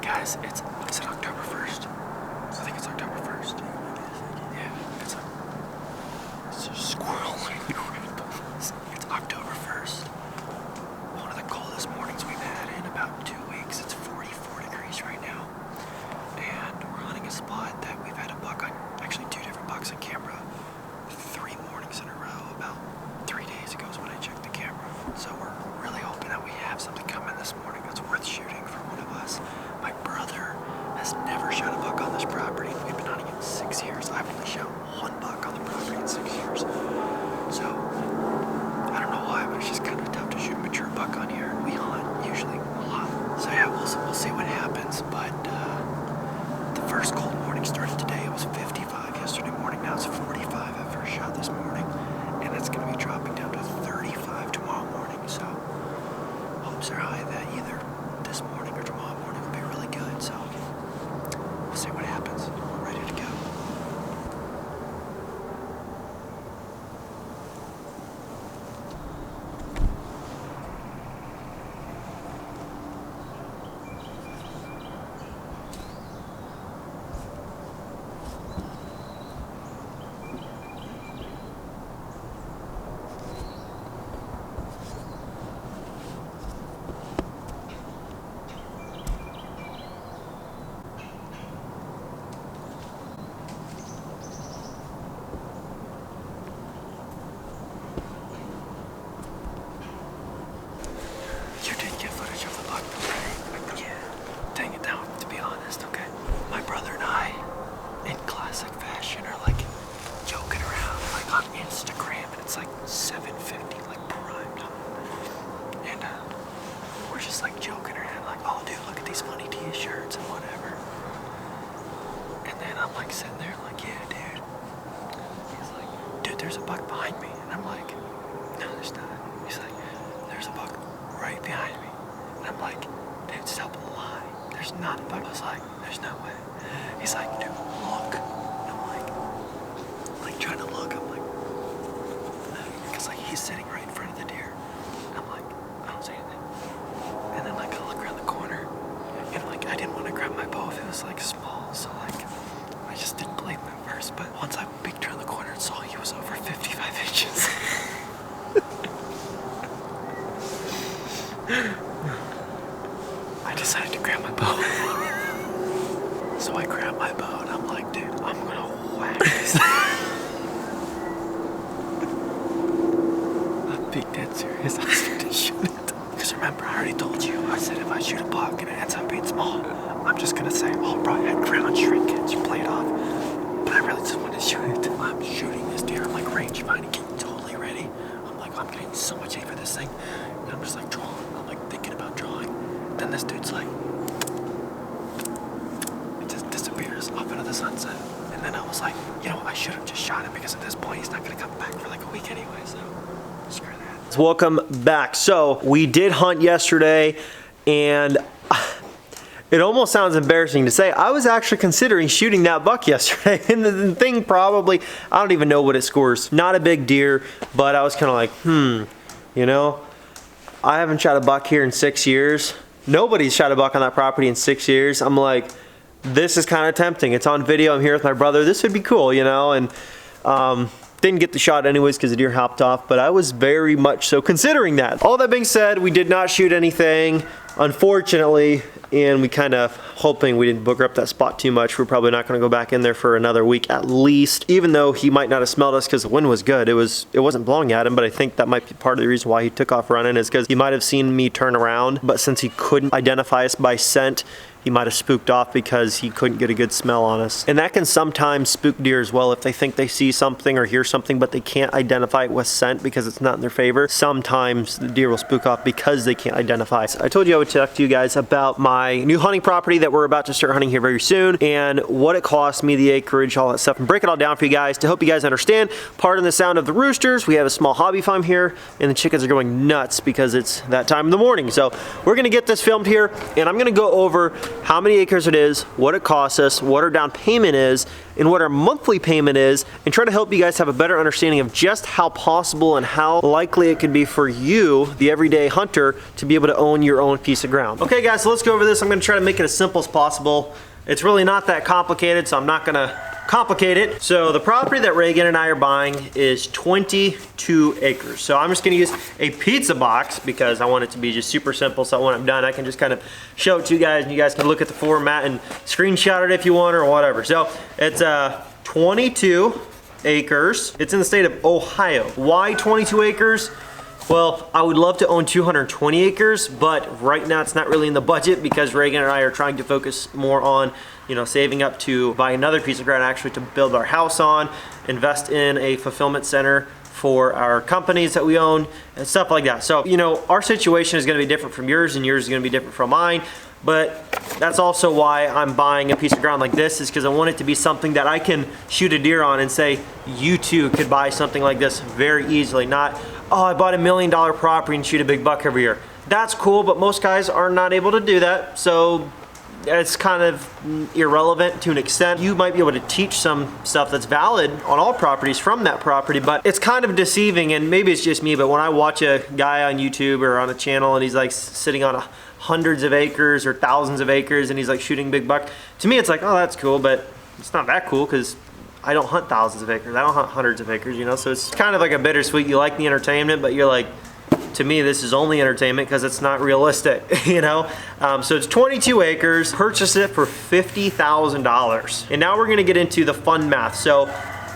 guys, is it October 1st? I think it's October 1st. Yeah, it's a squirrel. It's October 1st. One of the coldest mornings we've had in about 2 weeks. It's 44 degrees right now. And we're hunting a spot that we've had a buck on, actually 2 different bucks on camera, 3 mornings in a row. About 3 days ago is when I checked the camera. So we're really hoping that we have something coming this morning that's worth shooting for one of us. My brother has never shot a buck on this property. We've been hunting it 6 years. I've only shot 1 buck on the property in 6 years. So I don't know why, but it's just kind of tough to shoot a mature buck on here. We hunt usually a lot. So yeah, we'll see what happens. But the first cold morning started today. It was 55 yesterday morning. Now it's 45 at first shot this morning. And it's going to be dropping down to 35 tomorrow morning. So hopes are high that either this morning or tomorrow morning will be really good. So we'll see what happens. We're ready to go. You did get footage of the buck, right? Yeah. Dang it now, to be honest, okay? My brother and I, in classic fashion, are like joking around like on Instagram, and it's like 7:50, like prime time. And we're just like joking around, like, oh dude, look at these funny t-shirts and whatever. And then I'm like sitting there like, yeah dude. He's like, dude, there's a buck behind me. And I'm like, no, there's not. He's like, there's a buck right behind me. And I'm like, dude, stop lying. There's not a buck. I was like, there's no way. He's like, dude, look. And I'm like trying to look. I'm like, because like he's sitting right in front of the deer. And I'm like, I don't see anything. And then like I look around the corner, and like I didn't want to grab my bow if it was like small. So like I just didn't believe him at first. But once I peeked around the corner and saw he was over 55 inches. I decided to grab my bow. So I grabbed my bow and I'm like, dude, I'm gonna whack this. I'm being dead serious. I started to shoot it. Because remember, I already told you, I said if I shoot a buck and it ends up being small, I'm just gonna say, oh bro, I had ground shrinkage, you play it off. But I really just wanted to shoot it. I'm shooting this deer, I'm like range finding, getting totally ready. I'm like, I'm getting so much aim for this thing. And I'm just like drawing. I'm like thinking about drawing. Then this dude's like, it just disappears off into the sunset. And then I was like, you know, I should have just shot him because at this point he's not gonna come back for like a week anyway, so screw that. Welcome back. So we did hunt yesterday, and it almost sounds embarrassing to say, I was actually considering shooting that buck yesterday. And the thing probably, I don't even know what it scores. Not a big deer, but I was kind of like, you know, I haven't shot a buck here in 6 years. Nobody's shot a buck on that property in 6 years. I'm like, this is kind of tempting. It's on video. I'm here with my brother. This would be cool, you know, and didn't get the shot anyways because the deer hopped off, but I was very much so considering that. All that being said, we did not shoot anything, unfortunately, and we kind of hoping we didn't booger up that spot too much. We're probably not going to go back in there for another week at least, even though he might not have smelled us because the wind was good. It wasn't blowing at him, but I think that might be part of the reason why he took off running is because he might have seen me turn around, but since he couldn't identify us by scent, he might have spooked off because he couldn't get a good smell on us. And that can sometimes spook deer as well if they think they see something or hear something, but they can't identify it with scent because it's not in their favor. Sometimes the deer will spook off because they can't identify. So I told you I would talk to you guys about my new hunting property that we're about to start hunting here very soon and what it cost me, the acreage, all that stuff, and break it all down for you guys to help you guys understand. Pardon the sound of the roosters. We have a small hobby farm here and the chickens are going nuts because it's that time in the morning. So we're gonna get this filmed here and I'm gonna go over how many acres it is, what it costs us, what our down payment is, and what our monthly payment is, and try to help you guys have a better understanding of just how possible and how likely it could be for you, the everyday hunter, to be able to own your own piece of ground. Okay guys, so let's go over this. I'm gonna try to make it as simple as possible. It's really not that complicated, so I'm not gonna complicate it. So the property that Reagan and I are buying is 22 acres. So I'm just gonna use a pizza box because I want it to be just super simple, so when I'm done I can just kind of show it to you guys and you guys can look at the format and screenshot it if you want or whatever. So it's 22 acres. It's in the state of Ohio. Why 22 acres? Well, I would love to own 220 acres, but right now it's not really in the budget because Reagan and I are trying to focus more on, you know, saving up to buy another piece of ground actually to build our house on, invest in a fulfillment center for our companies that we own and stuff like that. So, you know, our situation is gonna be different from yours and yours is gonna be different from mine. But that's also why I'm buying a piece of ground like this, is because I want it to be something that I can shoot a deer on and say, you too could buy something like this very easily. Not, oh, I bought $1 million property and shoot a big buck every year. That's cool, but most guys are not able to do that. So it's kind of irrelevant to an extent. You might be able to teach some stuff that's valid on all properties from that property, but it's kind of deceiving, and maybe it's just me, but when I watch a guy on YouTube or on a channel and he's like sitting on hundreds of acres or thousands of acres and he's like shooting big buck, to me it's like, oh, that's cool, but it's not that cool because I don't hunt thousands of acres. I don't hunt hundreds of acres, you know? So it's kind of like a bittersweet. You like the entertainment, but you're like, to me, this is only entertainment because it's not realistic, you know? So it's 22 acres, purchased it for $50,000. And now we're gonna get into the fun math. So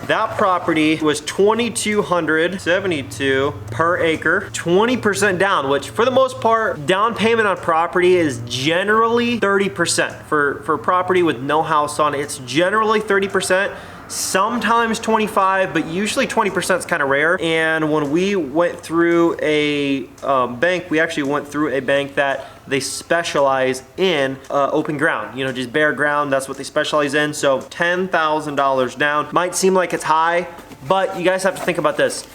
that property was $2,272 per acre, 20% down, which for the most part, down payment on property is generally 30%. For property with no house on it, it's generally 30%. Sometimes 25, but usually 20% is kind of rare. And when we went through a bank, we actually went through a bank that they specialize in open ground, you know, just bare ground. That's what they specialize in. So $10,000 down. Might seem like it's high, but you guys have to think about this.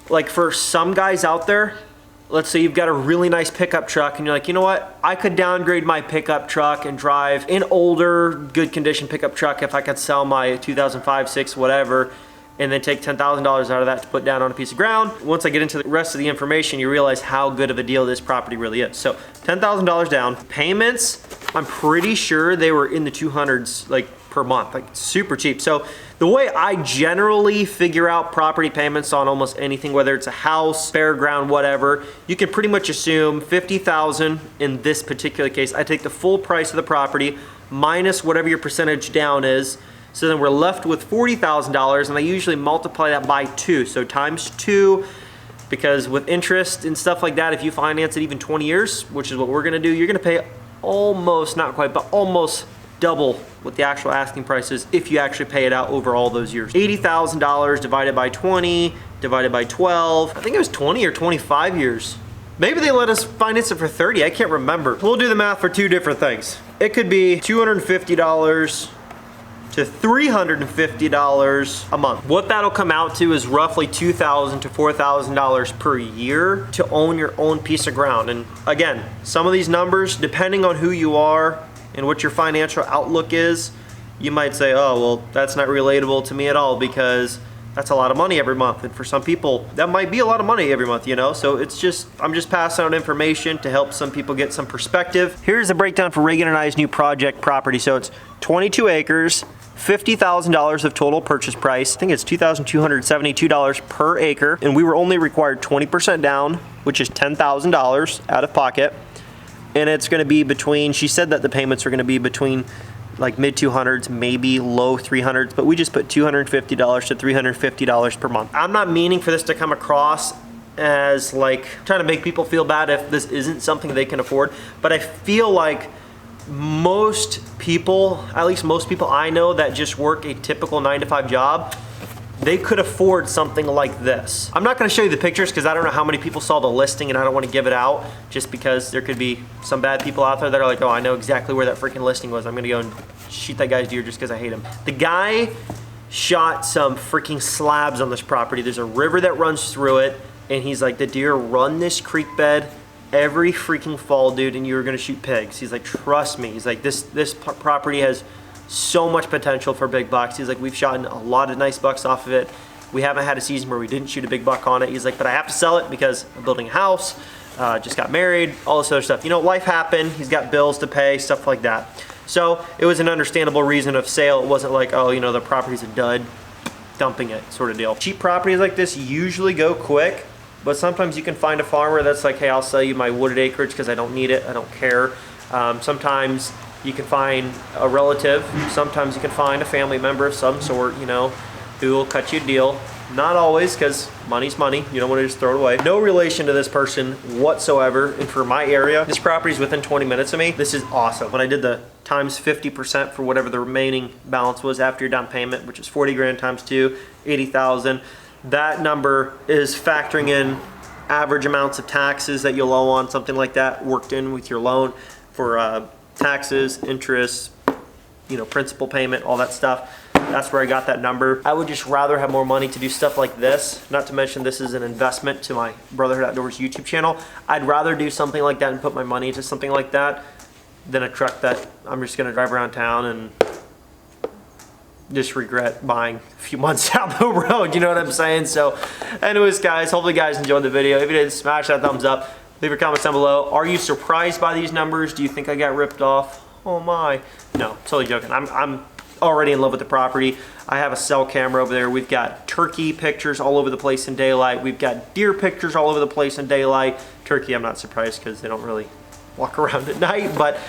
Like for some guys out there, let's say you've got a really nice pickup truck and you're like, you know what? I could downgrade my pickup truck and drive an older, good condition pickup truck if I could sell my 2005, 6, whatever, and then take $10,000 out of that to put down on a piece of ground. Once I get into the rest of the information, you realize how good of a deal this property really is. So $10,000 down. Payments, I'm pretty sure they were in the 200s like per month, like super cheap. So the way I generally figure out property payments on almost anything, whether it's a house, fairground, whatever, you can pretty much assume $50,000 in this particular case. I take the full price of the property minus whatever your percentage down is. So then we're left with $40,000, and I usually multiply that by 2. So times 2, because with interest and stuff like that, if you finance it even 20 years, which is what we're gonna do, you're gonna pay almost, not quite, but almost double what the actual asking price is if you actually pay it out over all those years. $80,000 divided by 20, divided by 12. I think it was 20 or 25 years. Maybe they let us finance it for 30, I can't remember. We'll do the math for two different things. It could be $250 to $350 a month. What that'll come out to is roughly $2,000 to $4,000 per year to own your own piece of ground. And again, some of these numbers, depending on who you are and what your financial outlook is, you might say, oh, well, that's not relatable to me at all because that's a lot of money every month. And for some people, that might be a lot of money every month, you know? So it's just, I'm just passing out information to help some people get some perspective. Here's the breakdown for Reagan and I's new project property. So it's 22 acres, $50,000 of total purchase price. I think it's $2,272 per acre. And we were only required 20% down, which is $10,000 out of pocket. And it's gonna be between, she said that the payments are gonna be between like mid 200s, maybe low 300s, but we just put $250 to $350 per month. I'm not meaning for this to come across as like trying to make people feel bad if this isn't something they can afford, but I feel like most people, at least most people I know that just work a typical 9-to-5 job, they could afford something like this. I'm not gonna show you the pictures because I don't know how many people saw the listing and I don't wanna give it out just because there could be some bad people out there that are like, oh, I know exactly where that freaking listing was. I'm gonna go and shoot that guy's deer just because I hate him. The guy shot some freaking slabs on this property. There's a river that runs through it and he's like, the deer run this creek bed every freaking fall, dude, and you were gonna shoot pigs. He's like, trust me. He's like, this property has so much potential for big bucks. He's like, we've shot a lot of nice bucks off of it. We haven't had a season where we didn't shoot a big buck on it. He's like, but I have to sell it because I'm building a house, just got married, all this other stuff. You know, life happened. He's got bills to pay, stuff like that. So it was an understandable reason of sale. It wasn't like, oh, you know, the property's a dud, dumping it sort of deal. Cheap properties like this usually go quick, but sometimes you can find a farmer that's like, hey, I'll sell you my wooded acreage because I don't need it, I don't care. Sometimes you can find a relative, sometimes you can find a family member of some sort, you know, who will cut you a deal. Not always, because money's money. You don't want to just throw it away. No relation to this person whatsoever. And for my area, this property is within 20 minutes of me. This is awesome. When I did the times 50% for whatever the remaining balance was after your down payment, which is 40 grand times 2, 80,000. That number is factoring in average amounts of taxes that you'll owe on something like that, worked in with your loan for taxes, interest, you know, principal payment, all that stuff. That's where I got that number. I would just rather have more money to do stuff like this. Not to mention this is an investment to my Brotherhood Outdoors YouTube channel. I'd rather do something like that and put my money into something like that than a truck that I'm just gonna drive around town and just regret buying a few months down the road, you know what I'm saying? So anyways, guys, hopefully you guys enjoyed the video. If you did, smash that thumbs up. Leave your comments down below. Are you surprised by these numbers? Do you think I got ripped off? Oh my. No, totally joking. I'm already in love with the property. I have a cell camera over there. We've got turkey pictures all over the place in daylight. We've got deer pictures all over the place in daylight. Turkey, I'm not surprised because they don't really walk around at night, but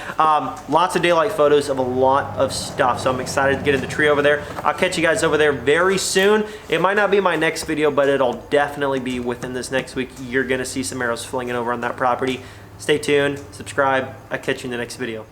lots of daylight photos of a lot of stuff. So I'm excited to get in the tree over there. I'll catch you guys over there very soon. It might not be my next video, but it'll definitely be within this next week. You're gonna see some arrows flinging over on that property. Stay tuned, subscribe. I'll catch you in the next video.